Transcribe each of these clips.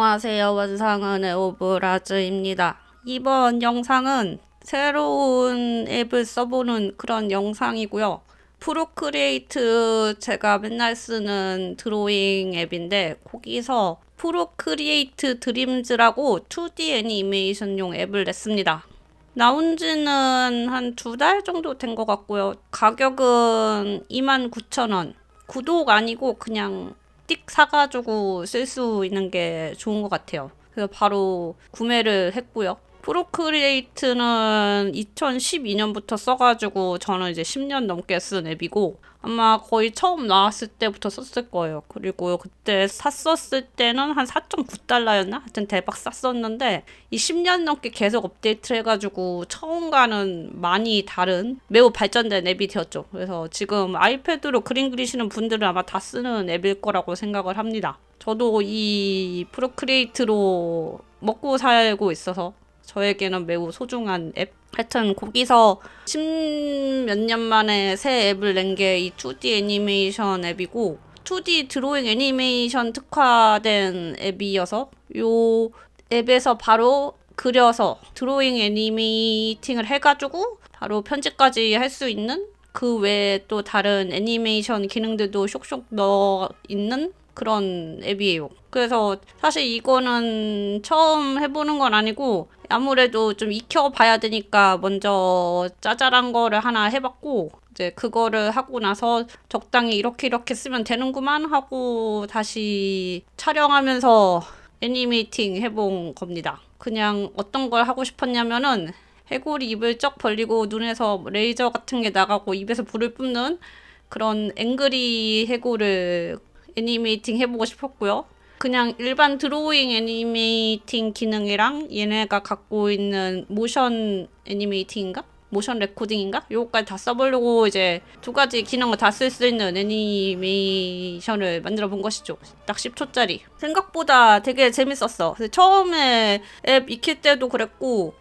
안녕하세요. 원상은의 오브라즈입니다. 이번 영상은 새로운 앱을 써보는 그런 영상이고요. 프로크리에이트 제가 맨날 쓰는 드로잉 앱인데 거기서 프로크리에이트 드림즈라고 2D 애니메이션용 앱을 냈습니다. 나온 지는 한 2달 정도 된 것 같고요. 가격은 29,000원. 구독 아니고 그냥 띡 사가지고 쓸 수 있는 게 좋은 것 같아요. 그래서 바로 구매를 했고요. 프로크리에이트는 2012년부터 써가지고 저는 이제 10년 넘게 쓴 앱이고 아마 거의 처음 나왔을 때부터 썼을 거예요. 그리고 그때 샀었을 때는 한 4.9달러였나? 하여튼 대박 쌌었는데 이 10년 넘게 계속 업데이트를 해가지고 처음과는 많이 다른 매우 발전된 앱이 되었죠. 그래서 지금 아이패드로 그림 그리시는 분들은 아마 다 쓰는 앱일 거라고 생각을 합니다. 저도 이 프로크리에이트로 먹고 살고 있어서 저에게는 매우 소중한 앱. 하여튼 거기서 10몇 년 만에 새 앱을 낸 게 이 2D 애니메이션 앱이고 2D 드로잉 애니메이션 특화된 앱이어서 요 앱에서 바로 그려서 드로잉 애니메이팅을 해가지고 바로 편집까지 할 수 있는 그 외에 또 다른 애니메이션 기능들도 쇽쇽 넣어 있는 그런 앱이에요. 그래서 사실 이거는 처음 해보는 건 아니고 아무래도 좀 익혀봐야 되니까 먼저 짜잘한 거를 하나 해봤고 이제 그거를 하고 나서 적당히 이렇게 쓰면 되는구만 하고 다시 촬영하면서 애니메이팅 해본 겁니다. 그냥 어떤 걸 하고 싶었냐면은 해골이 입을 쩍 벌리고 눈에서 레이저 같은 게 나가고 입에서 불을 뿜는 그런 앵그리 해골을 애니메이팅 해보고 싶었고요. 그냥 일반 드로잉 애니메이팅 기능이랑 얘네가 갖고 있는 모션 애니메이팅인가? 모션 레코딩인가? 요거까지 다 써보려고 이제 두 가지 기능을 다 쓸 수 있는 애니메이션을 만들어 본 것이죠. 딱 10초짜리. 생각보다 되게 재밌었어. 처음에 앱 익힐 때도 그랬고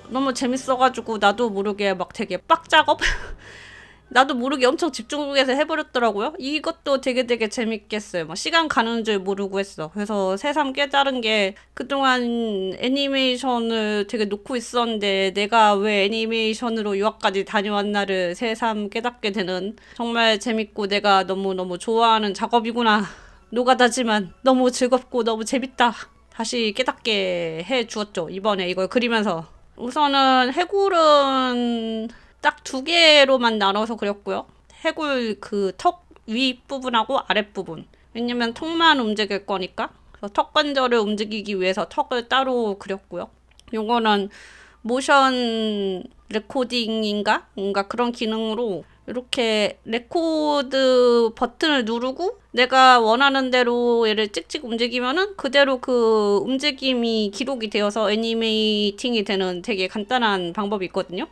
너무 재밌어가지고 나도 모르게 막 되게 빡작업? 나도 모르게 엄청 집중해서 해버렸더라고요. 이것도 되게 재밌겠어요. 막 시간 가는 줄 모르고 했어. 그래서 새삼 깨달은 게 그동안 애니메이션을 되게 놓고 있었는데 내가 왜 애니메이션으로 유학까지 다녀왔나를 새삼 깨닫게 되는 정말 재밌고 내가 너무너무 좋아하는 작업이구나. 노가다지만 너무 즐겁고 너무 재밌다. 다시 깨닫게 해주었죠. 이번에 이걸 그리면서. 우선은 해골은 딱 2개로만 나눠서 그렸고요. 해골 그 턱 윗부분하고 아랫부분. 왜냐면 턱만 움직일 거니까. 그래서 턱 관절을 움직이기 위해서 턱을 따로 그렸고요. 요거는 모션 레코딩인가? 뭔가 그런 기능으로 이렇게 레코드 버튼을 누르고 내가 원하는 대로 얘를 찍찍 움직이면은 그대로 그 움직임이 기록이 되어서 애니메이팅이 되는 되게 간단한 방법이 있거든요.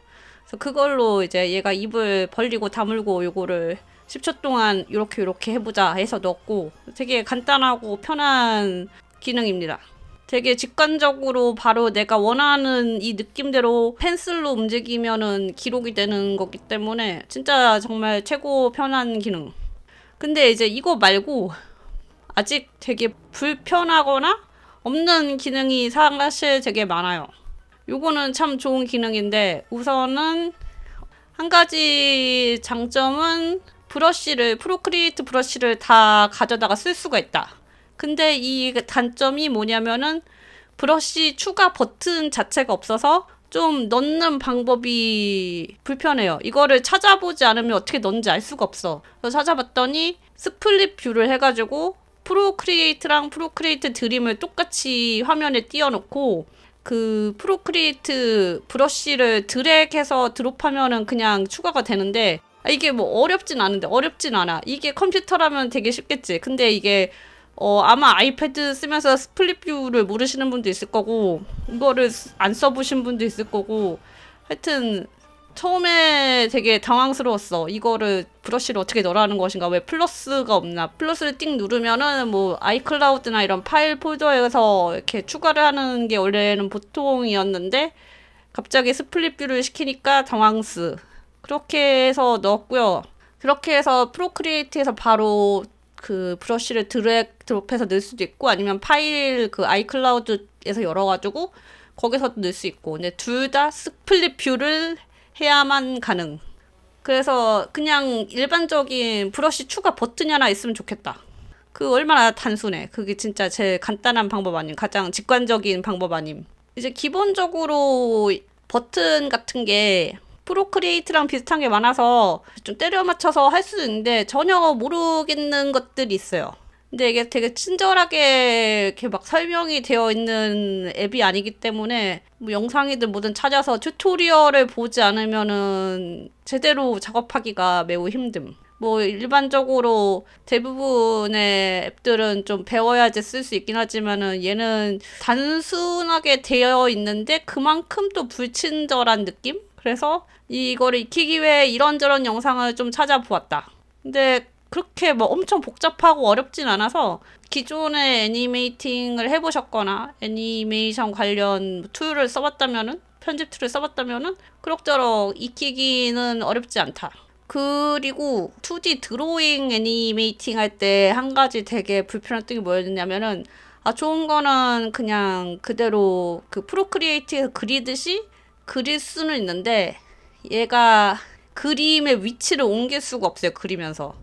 그래서 그걸로 이제 얘가 입을 벌리고 다물고 요거를 10초 동안 요렇게 해보자 해서 넣었고 되게 간단하고 편한 기능입니다. 되게 직관적으로 바로 내가 원하는 이 느낌대로 펜슬로 움직이면은 기록이 되는 거기 때문에 진짜 정말 최고 편한 기능. 근데 이제 이거 말고 아직 되게 불편하거나 없는 기능이 사실 되게 많아요. 요거는 참 좋은 기능인데 우선은 한 가지 장점은 프로크리에이트 브러쉬를 다 가져다가 쓸 수가 있다. 근데 이 단점이 뭐냐면은 브러쉬 추가 버튼 자체가 없어서 좀 넣는 방법이 불편해요. 이거를 찾아보지 않으면 어떻게 넣는지 알 수가 없어. 그래서 찾아봤더니 스플릿 뷰를 해가지고 프로크리에이트랑 프로크리에이트 드림을 똑같이 화면에 띄워놓고 그 프로크리에이트 브러쉬를 드래그해서 드롭하면은 그냥 추가가 되는데 이게 뭐 어렵진 않아. 이게 컴퓨터라면 되게 쉽겠지. 근데 이게 아마 아이패드 쓰면서 스플릿 뷰를 모르시는 분도 있을 거고 이거를 안 써보신 분도 있을 거고 하여튼 처음에 되게 당황스러웠어. 이거를 브러쉬를 어떻게 넣으라는 것인가? 왜 플러스가 없나? 플러스를 띵 누르면은 뭐 아이클라우드나 이런 파일 폴더에서 이렇게 추가를 하는 게 원래는 보통이었는데 갑자기 스플릿 뷰를 시키니까 당황스. 그렇게 해서 넣었고요. 그렇게 해서 프로크리에이트에서 바로 그 브러쉬를 드래그 드롭해서 넣을 수도 있고 아니면 파일 그 아이클라우드에서 열어가지고 거기서도 넣을 수 있고 근데 둘 다 스플릿 뷰를 해야만 가능. 그래서 그냥 일반적인 브러쉬 추가 버튼이 하나 있으면 좋겠다. 그 얼마나 단순해. 그게 진짜 제일 간단한 방법 아님. 가장 직관적인 방법 아님. 이제 기본적으로 버튼 같은 게 프로크리에이트랑 비슷한 게 많아서 좀 때려 맞춰서 할 수도 있는데 전혀 모르겠는 것들이 있어요. 근데 이게 되게 친절하게 이렇게 막 설명이 되어 있는 앱이 아니기 때문에 뭐 영상이든 뭐든 찾아서 튜토리얼을 보지 않으면은 제대로 작업하기가 매우 힘듦. 뭐 일반적으로 대부분의 앱들은 좀 배워야지 쓸 수 있긴 하지만은 얘는 단순하게 되어 있는데 그만큼 또 불친절한 느낌? 그래서 이거를 익히기 위해 이런저런 영상을 좀 찾아보았다. 근데 그렇게 뭐 엄청 복잡하고 어렵진 않아서 기존에 애니메이팅을 해보셨거나 애니메이션 관련 툴을 써봤다면은 편집 툴을 써봤다면은 그럭저럭 익히기는 어렵지 않다. 그리고 2D 드로잉 애니메이팅 할 때 한 가지 되게 불편했던 게 뭐였냐면은 좋은 거는 그냥 그대로 그 프로크리에이트에서 그리듯이 그릴 수는 있는데 얘가 그림의 위치를 옮길 수가 없어요. 그리면서.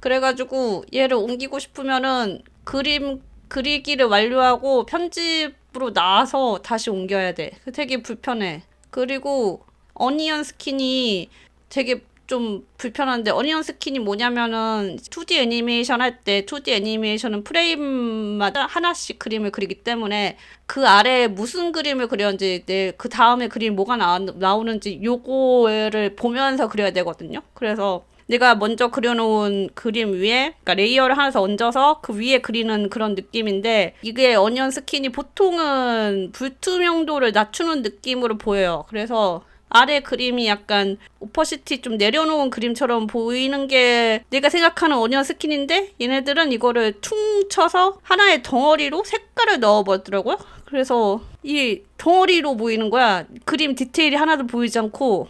그래가지고 얘를 옮기고 싶으면은 그림 그리기를 완료하고 편집으로 나와서 다시 옮겨야 돼. 되게 불편해. 그리고 어니언 스킨이 되게 좀 불편한데 어니언 스킨이 뭐냐면은 2D 애니메이션 할 때 2D 애니메이션은 프레임마다 하나씩 그림을 그리기 때문에 그 아래에 무슨 그림을 그렸는지 그 다음에 그림 뭐가 나오는지 요거를 보면서 그려야 되거든요. 그래서 내가 먼저 그려놓은 그림 위에 그러니까 레이어를 하나 더 얹어서 그 위에 그리는 그런 느낌인데 이게 어니언 스킨이 보통은 불투명도를 낮추는 느낌으로 보여요. 그래서 아래 그림이 약간 오퍼시티 좀 내려놓은 그림처럼 보이는 게 내가 생각하는 어니언 스킨인데 얘네들은 이거를 퉁 쳐서 하나의 덩어리로 색깔을 넣어버리더라고요. 그래서 이 덩어리로 보이는 거야. 그림 디테일이 하나도 보이지 않고.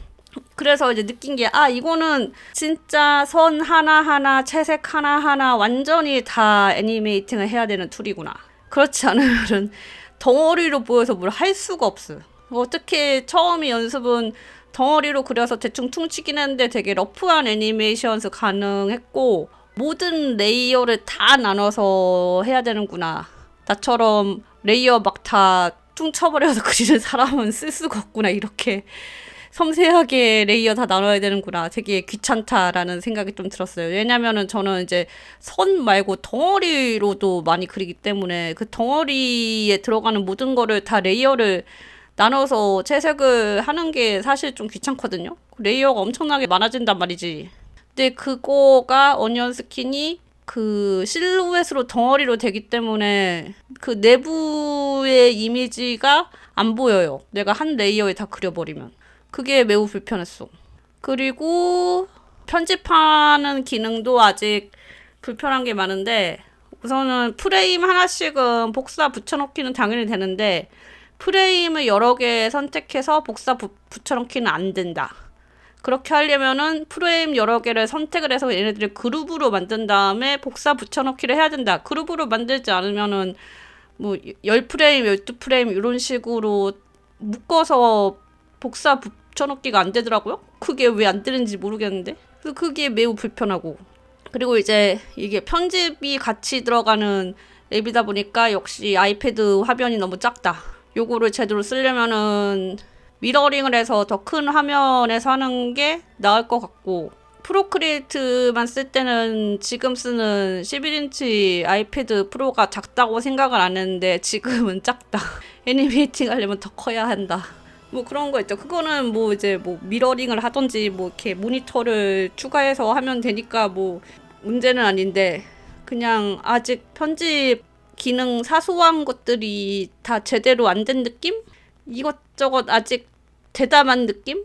그래서 이제 느낀 게 이거는 진짜 선 하나하나 채색 하나하나 완전히 다 애니메이팅을 해야 되는 툴이구나. 그렇지 않으면 덩어리로 보여서 뭘 할 수가 없어. 어떻게 처음에 연습은 덩어리로 그려서 대충 퉁치긴 했는데 되게 러프한 애니메이션스 가능했고 모든 레이어를 다 나눠서 해야 되는구나. 나처럼 레이어 막 다 퉁쳐버려서 그리는 사람은 쓸 수가 없구나. 이렇게 섬세하게 레이어 다 나눠야 되는구나. 되게 귀찮다라는 생각이 좀 들었어요. 왜냐면은 저는 이제 선 말고 덩어리로도 많이 그리기 때문에 그 덩어리에 들어가는 모든 거를 다 레이어를 나눠서 채색을 하는 게 사실 좀 귀찮거든요. 레이어가 엄청나게 많아진단 말이지. 근데 그거가 어니언 스킨이 그 실루엣으로 덩어리로 되기 때문에 그 내부의 이미지가 안 보여요. 내가 한 레이어에 다 그려버리면. 그게 매우 불편했어. 그리고 편집하는 기능도 아직 불편한 게 많은데 우선은 프레임 하나씩은 복사 붙여넣기는 당연히 되는데 프레임을 여러 개 선택해서 복사 붙여넣기는 안 된다. 그렇게 하려면은 프레임 여러 개를 선택을 해서 얘네들을 그룹으로 만든 다음에 복사 붙여넣기를 해야 된다. 그룹으로 만들지 않으면은 뭐 10프레임, 12프레임 이런 식으로 묶어서 복사 붙여넣기가 안 되더라고요. 그게 왜 안 되는지 모르겠는데. 그래서 그게 매우 불편하고. 그리고 이제 이게 편집이 같이 들어가는 앱이다 보니까 역시 아이패드 화면이 너무 작다. 요거를 제대로 쓰려면은 미러링을 해서 더 큰 화면에서 하는 게 나을 것 같고 프로크리에이트만 쓸 때는 지금 쓰는 11인치 아이패드 프로가 작다고 생각을 안 했는데 지금은 작다. 애니메이팅 하려면 더 커야 한다. 뭐 그런 거 있죠. 그거는 뭐 이제 뭐 미러링을 하던지 뭐 이렇게 모니터를 추가해서 하면 되니까 뭐 문제는 아닌데 그냥 아직 편집 기능 사소한 것들이 다 제대로 안 된 느낌? 이것저것 아직 대담한 느낌?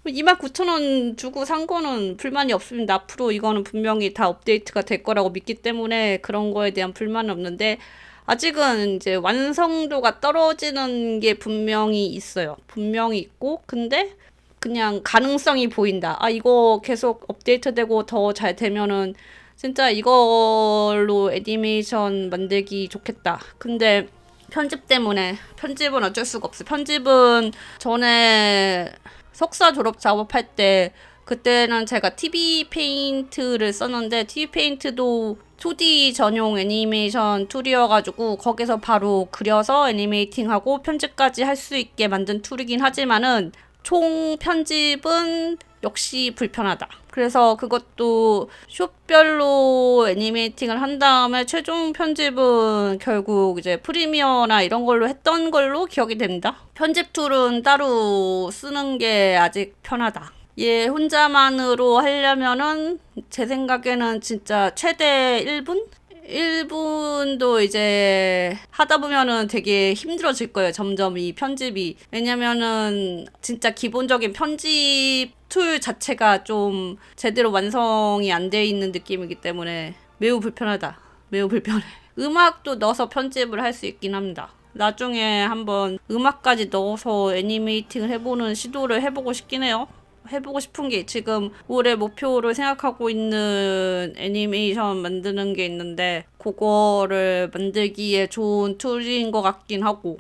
29,000원 주고 산 거는 불만이 없습니다. 앞으로 이거는 분명히 다 업데이트가 될 거라고 믿기 때문에 그런 거에 대한 불만은 없는데 아직은 이제 완성도가 떨어지는 게 분명히 있어요. 분명히 있고 근데 그냥 가능성이 보인다. 이거 계속 업데이트되고 더 잘 되면은 진짜 이걸로 애니메이션 만들기 좋겠다. 근데 편집 때문에, 편집은 어쩔 수가 없어. 편집은 전에 석사 졸업 작업할 때 그때는 제가 TV 페인트를 썼는데 TV 페인트도 2D 전용 애니메이션 툴이어가지고 거기서 바로 그려서 애니메이팅하고 편집까지 할 수 있게 만든 툴이긴 하지만은 총 편집은 역시 불편하다. 그래서 그것도 숏별로 애니메이팅을 한 다음에 최종 편집은 결국 이제 프리미어나 이런 걸로 했던 걸로 기억이 됩니다. 편집 툴은 따로 쓰는 게 아직 편하다. 얘 혼자만으로 하려면은 제 생각에는 진짜 최대 1분? 1분도 이제 하다 보면은 되게 힘들어질 거예요. 점점 이 편집이. 왜냐면은 진짜 기본적인 편집 툴 자체가 좀 제대로 완성이 안 돼 있는 느낌이기 때문에 매우 불편하다. 매우 불편해. 음악도 넣어서 편집을 할 수 있긴 합니다. 나중에 한번 음악까지 넣어서 애니메이팅을 해보는 시도를 해보고 싶긴 해요. 해보고 싶은 게 지금 올해 목표로 생각하고 있는 애니메이션 만드는 게 있는데 그거를 만들기에 좋은 툴인 것 같긴 하고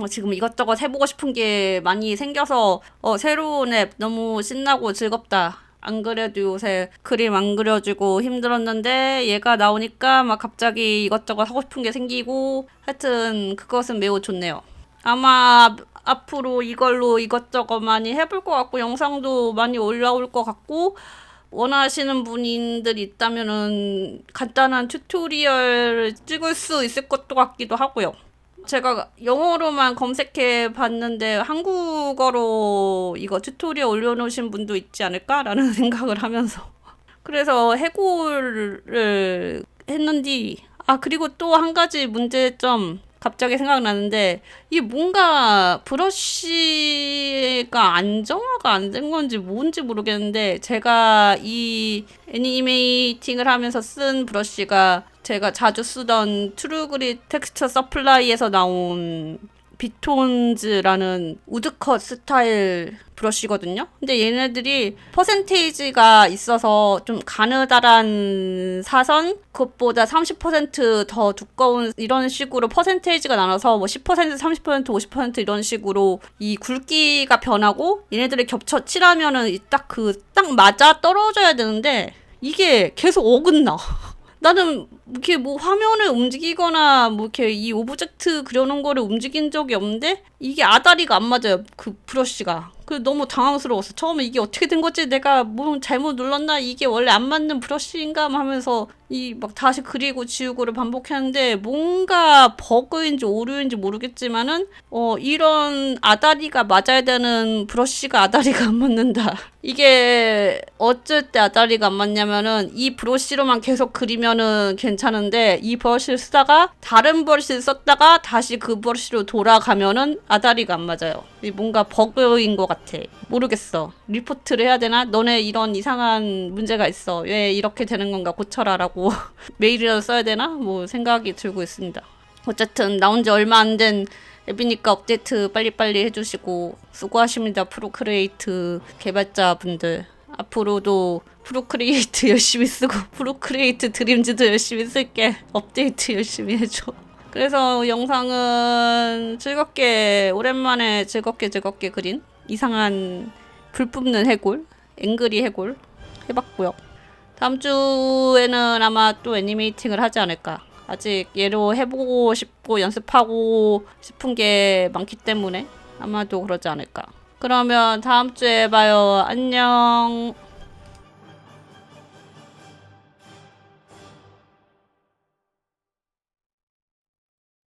지금 이것저것 해보고 싶은 게 많이 생겨서 새로운 앱 너무 신나고 즐겁다. 안 그래도 요새 그림 안 그려주고 힘들었는데 얘가 나오니까 막 갑자기 이것저것 하고 싶은 게 생기고 하여튼 그것은 매우 좋네요. 아마 앞으로 이걸로 이것저것 많이 해볼 것 같고 영상도 많이 올라올 것 같고 원하시는 분들 있다면은 간단한 튜토리얼 찍을 수 있을 것도 같기도 하고요. 제가 영어로만 검색해 봤는데 한국어로 이거 튜토리얼 올려놓으신 분도 있지 않을까라는 생각을 하면서 그래서 해골을 했는데 그리고 또 한 가지 문제점 갑자기 생각나는데 이게 뭔가 브러쉬가 안정화가 안 된 건지 뭔지 모르겠는데 제가 이 애니메이팅을 하면서 쓴 브러쉬가 제가 자주 쓰던 트루그릿 텍스처 서플라이에서 나온 비톤즈라는 우드컷 스타일 브러쉬거든요. 근데 얘네들이 퍼센테이지가 있어서 좀 가느다란 사선, 그것보다 30% 더 두꺼운 이런 식으로 퍼센테이지가 나눠서 뭐 10%, 30%, 50% 이런 식으로 이 굵기가 변하고 얘네들이 겹쳐 칠하면은 딱 맞아 떨어져야 되는데 이게 계속 어긋나. 나는 이렇게 뭐 화면을 움직이거나 뭐 이렇게 이 오브젝트 그려놓은 거를 움직인 적이 없는데 이게 아다리가 안 맞아요. 그 브러쉬가. 그래서 너무 당황스러웠어. 처음에 이게 어떻게 된 거지? 내가 뭐 잘못 눌렀나? 이게 원래 안 맞는 브러쉬인가? 하면서 이 막 다시 그리고 지우고를 반복했는데 뭔가 버그인지 오류인지 모르겠지만은 이런 아다리가 맞아야 되는 브러쉬가 아다리가 안 맞는다. 이게 어쩔 때 아다리가 안 맞냐면은 이 브러쉬로만 계속 그리면은 괜찮은데 이 브러쉬를 쓰다가 다른 브러쉬를 썼다가 다시 그 브러쉬로 돌아가면은 아다리가 안 맞아요. 뭔가 버그인 것 같아. 모르겠어. 리포트를 해야 되나? 너네 이런 이상한 문제가 있어. 왜 이렇게 되는 건가? 고쳐라라고 메일이라도 써야 되나? 뭐 생각이 들고 있습니다. 어쨌든 나온 지 얼마 안 된 앱이니까 업데이트 빨리빨리 해주시고 수고하십니다. 프로크리에이트 개발자분들. 앞으로도 프로크리에이트 열심히 쓰고 프로크리에이트 드림즈도 열심히 쓸게. 업데이트 열심히 해줘. 그래서 영상은 오랜만에 즐겁게 그린 이상한 불 뿜는 해골, 앵그리 해골 해봤고요. 다음 주에는 아마 또 애니메이팅을 하지 않을까. 아직 얘로 해보고 싶고 연습하고 싶은 게 많기 때문에 아마도 그러지 않을까. 그러면 다음 주에 봐요. 안녕.